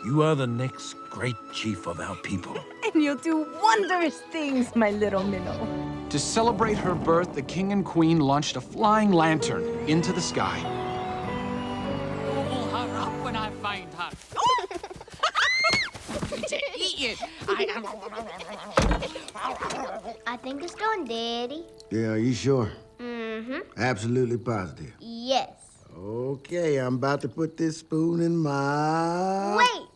You are the next great chief of our people. And you'll do wondrous things, my little minnow. To celebrate her birth, the king and queen launched a flying lantern into the sky. Pull her up when I find her. To eat you. I think it's done, Daddy. Yeah, are you sure? Mm-hmm. Absolutely positive. Yes. Okay, I'm about to put this spoon in my... Wait!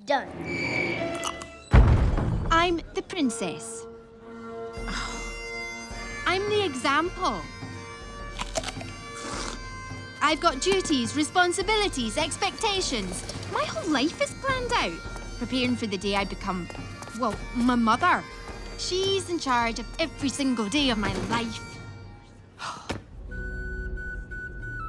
Done. I'm the princess. I'm the example. I've got duties, responsibilities, expectations. My whole life is planned out, preparing for the day I become, well, my mother. She's in charge of every single day of my life.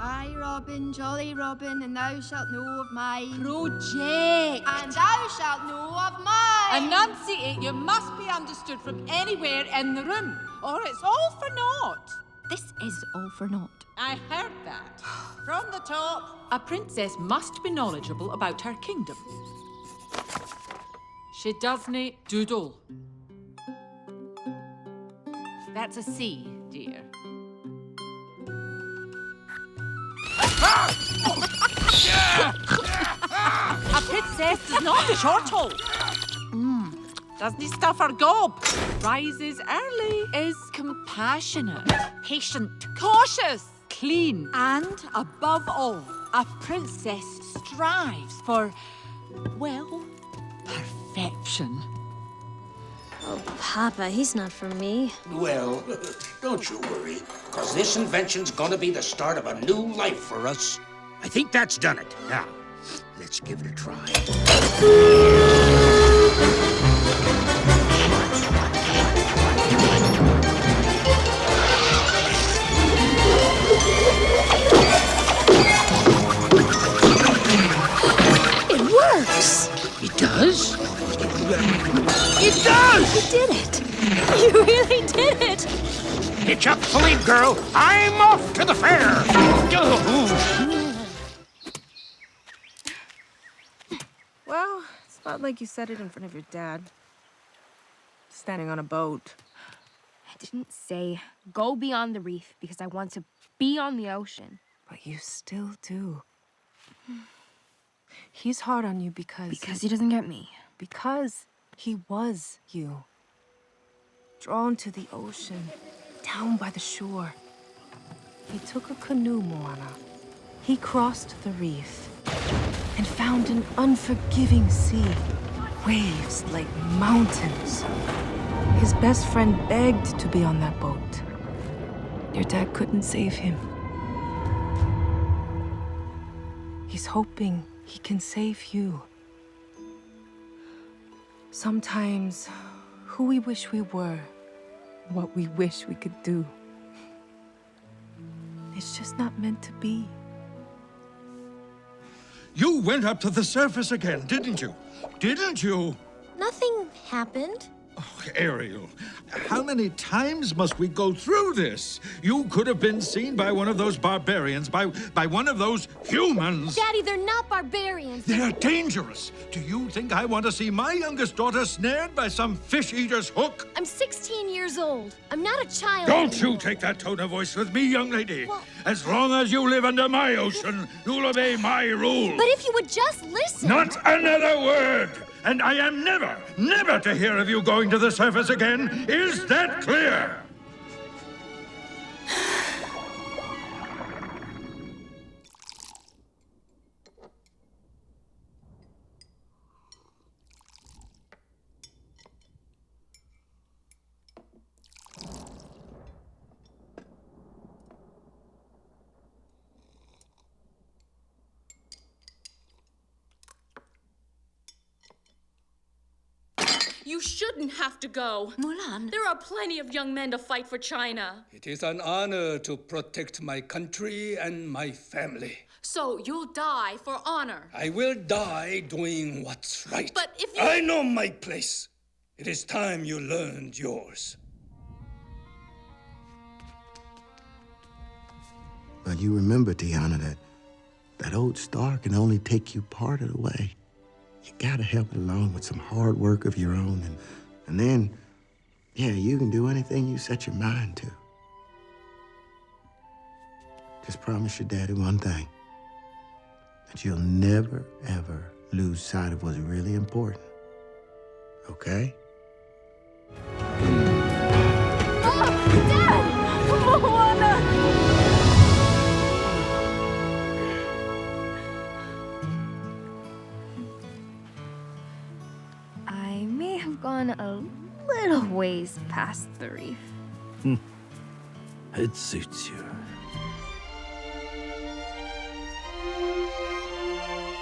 I, Robin, jolly Robin, and thou shalt know of my Project. And thou shalt know of mine. Enunciate. You must be understood from anywhere in the room, or it's all for naught. This is all for naught. I heard that. From the top. A princess must be knowledgeable about her kingdom. She doesn't doodle. That's a C, dear. A princess does not chortle. Doesn't stuff her gob. Rises early, is compassionate, patient, cautious, clean, and above all, a princess strives for, well, perfection. Oh, Papa, he's not for me. Well, don't you worry, because this invention's gonna be the start of a new life for us. I think that's done it. Now, let's give it a try. It works! It does? It does! You did it! You really did it! Hitch up, Philippe girl. I'm off to the fair. Well, it's not like you said it in front of your dad. Standing on a boat. I didn't say go beyond the reef because I want to be on the ocean. But you still do. He's hard on you because... Because he doesn't get me. Because he was you. Drawn to the ocean, down by the shore. He took a canoe, Moana. He crossed the reef and found an unforgiving sea. Waves like mountains. His best friend begged to be on that boat. Your dad couldn't save him. He's hoping he can save you. Sometimes, who we wish we were, what we wish we could do. It's just not meant to be. You went up to the surface again, didn't you? Didn't you? Nothing happened. Oh, Ariel, how many times must we go through this? You could have been seen by one of those barbarians, by one of those humans. Daddy, they're not barbarians. They're dangerous. Do you think I want to see my youngest daughter snared by some fish-eater's hook? I'm 16 years old. I'm not a child Don't anymore. you take that tone of voice with me, young lady. Well- As long as you live under my ocean, you'll obey my rules. But if you would just listen... Not another word! And I am never to hear of you going to the surface again. Is that clear? You shouldn't have to go. Mulan. There are plenty of young men to fight for China. It is an honor to protect my country and my family. So you'll die for honor. I will die doing what's right. But if you... I know my place. It is time you learned yours. But you remember, Tiana, that old star can only take you part of the way. You gotta help it along with some hard work of your own, and then, yeah, you can do anything you set your mind to. Just promise your daddy one thing, that you'll never, ever lose sight of what's really important, okay? Dad! Moana! I may have gone a little ways past the reef. It suits you.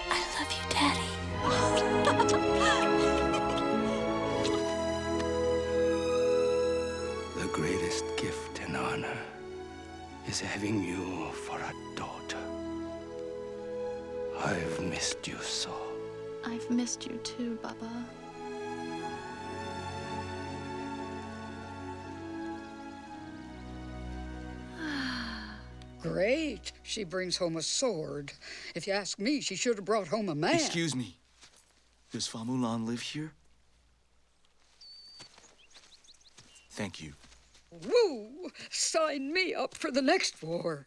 I love you, Daddy. The greatest gift and honor is having you for a daughter. I've missed you so. I've missed you too, Baba. Great. She brings home a sword. If you ask me, she should have brought home a man. Excuse me. Does Fa Mulan live here? Thank you. Woo! Sign me up for the next war.